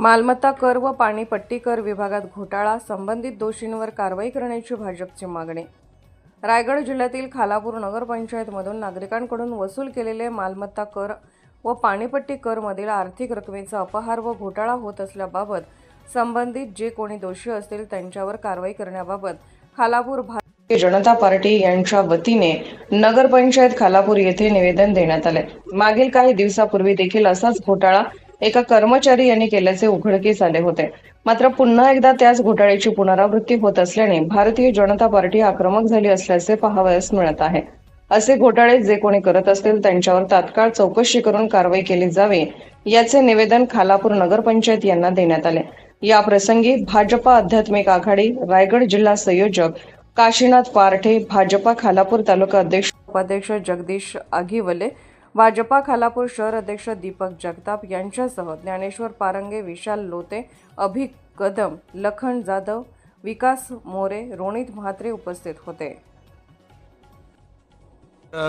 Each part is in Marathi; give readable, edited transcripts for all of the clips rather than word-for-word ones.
मालमत्ता कर व पाणीपट्टी कर विभागात घोटाळा, संबंधित दोषींवर कारवाई करण्याची भाजपची मागणी। रायगड जिल्ह्यातील खालापूर नगरपंचायतमधून नागरिकांकडून वसूल केलेले मालमत्ता कर व पाणीपट्टी कर मधील आर्थिक रकमेचा अपहार व घोटाळा होत असल्याबाबत संबंधित जे कोणी दोषी असतील त्यांच्यावर कारवाई करण्याबाबत खालापूर भारतीय जनता पार्टी यांच्या वतीने नगरपंचायत खालापूर येथे निवेदन देण्यात आले। मागील काही दिवसापूर्वी देखील असाच घोटाळा एका कर्मचारी यांनी केल्याचे उघडकीस आले होते। मात्र पुन्हा एकदा त्याच घोटाळ्याची पुनरावृत्ती होत असल्याने भारतीय जनता पार्टी आक्रमक झाली असल्याचे पाहावयास मिळत आहे। असे घोटाळे जे कोणी करत असतील त्यांच्यावर तात्काळ चौकशी करून कारवाई केली जावी, याचे निवेदन खालापूर नगरपंचायत यांना देण्यात आले। या प्रसंगी भाजपा आध्यात्मिक आघाडी रायगड जिल्हा संयोजक काशीनाथ पारठे, भाजपा खालापूर तालुका अध्यक्ष उपाध्यक्ष जगदीश आघिवले, भाजपा खालापूर शहर अध्यक्ष दीपक जगताप यांच्यासह ज्ञानेश्वर पारंगे, विशाल लोते, अभि कदम, लखन जाधव, विकास मोरे, रोनित म्हात्रे उपस्थित होते।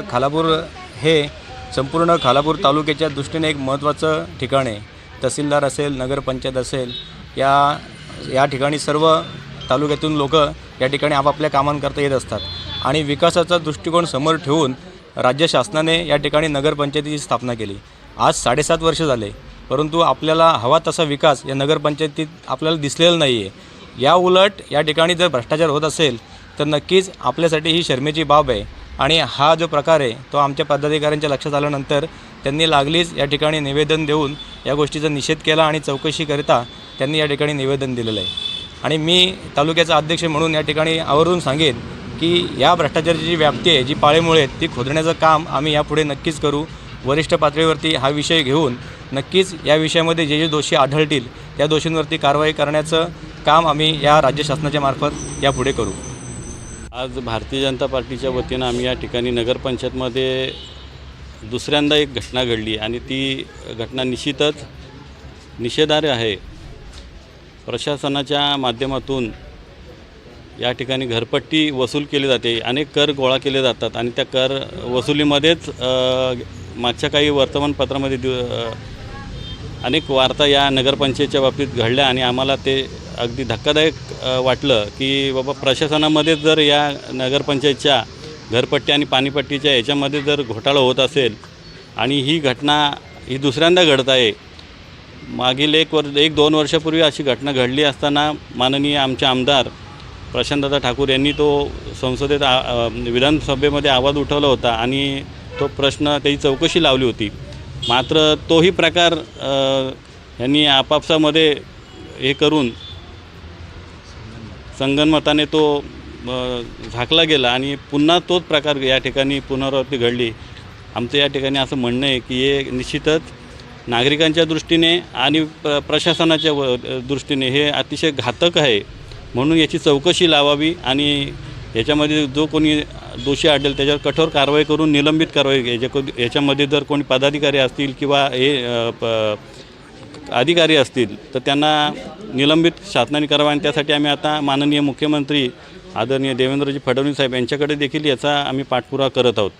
खालापूर हे संपूर्ण खालापूर तालुक्याच्या दृष्टीने एक महत्त्वाचं ठिकाण आहे। तहसीलदार असेल, नगरपंचायत असेल, या ठिकाणी सर्व तालुक्यातून लोक या ठिकाणी आपापल्या कामांकरता येत असतात आणि विकासाचा दृष्टिकोन समोर ठेवून राज्य शासनाने या ठिकाणी नगरपंचायतीची स्थापना केली। आज 7.5 वर्ष झाले, परंतु आपल्याला हवा तसा विकास या नगरपंचायतीत आपल्याला दिसलेला नाही आहे। या उलट या ठिकाणी जर भ्रष्टाचार होत असेल तर नक्कीच आपल्यासाठी ही शर्मेची बाब आहे आणि हा जो प्रकार आहे तो आमच्या पदाधिकाऱ्यांच्या लक्षात आल्यानंतर त्यांनी लागलीच या ठिकाणी निवेदन देऊन या गोष्टीचा निषेध केला आणि चौकशीकरिता त्यांनी या ठिकाणी निवेदन दिलेलं आहे। आणि मी तालुक्याचा अध्यक्ष म्हणून या ठिकाणी आवर्जून सांगेन की या भ्रष्टाचाराची जी व्याप्ती आहे, जी पाळेमुळे आहेत, ती खोदण्याचं काम आम्ही यापुढे नक्कीच करू। वरिष्ठ पातळीवरती हा विषय घेऊन नक्कीच या विषयामध्ये जे दोषी आढळतील त्या दोषींवरती कारवाई करण्याचं काम आम्ही या राज्य शासनाच्या मार्फत यापुढे करू। आज भारतीय जनता पार्टीच्या वतीनं आम्ही या ठिकाणी नगरपंचायतमध्ये दुसऱ्यांदा एक घटना घडली आणि ती घटना निश्चितच निषेधार्ह आहे। प्रशासनाच्या माध्यमातून या ठिकाणी घरपट्टी वसूल केली जाते, अनेक कर गोळा केले जातात आणि त्या कर वसुलीमध्येच मागच्या काही वर्तमानपत्रामध्ये अनेक वार्ता या नगरपंचायतीच्या बाबतीत घडल्या आणि आम्हाला ते अगदी धक्कादायक वाटलं की बाबा प्रशासनामध्ये जर या नगरपंचायतीच्या घरपट्टी आणि पाणीपट्टीच्या याच्यामध्ये जर घोटाळा होत असेल आणि ही घटना ही दुसऱ्यांदा घडत आहे। मागील 1-2 वर्षापूर्वी अशी घटना घडली असताना माननीय आमचे आमदार प्रशांतदादा ठाकूर यांनी तो संसदेत विधानसभेमध्ये आवाज उठवला होता आणि तो प्रश्न त्याची चौकशी लावली होती। मात्र तोही प्रकार यांनी आपापसामध्ये हे करून संगनमताने तो झाकला गेला आणि पुन्हा तोच प्रकार या ठिकाणी पुनरावृत्ती घडली। आमचं या ठिकाणी असं म्हणणं आहे की हे निश्चितच नागरिकांच्या दृष्टीने आणि प्रशासनाच्या दृष्टीने हे अतिशय घातक आहे, म्हणून याची चौकशी लावावी आणि याच्यामध्ये जो कोणी दोषी आढळेल त्याच्यावर कठोर कारवाई करून निलंबित कारवाई, याच्यामध्ये जर कोणी पदाधिकारी असतील किंवा अधिकारी असतील तर त्यांना निलंबित शासनाने करावं आणि त्यासाठी आम्ही आता माननीय मुख्यमंत्री आदरणीय देवेंद्रजी फडणवीस साहेब यांच्याकडे देखील याचा आम्ही पाठपुरावा करत आहोत।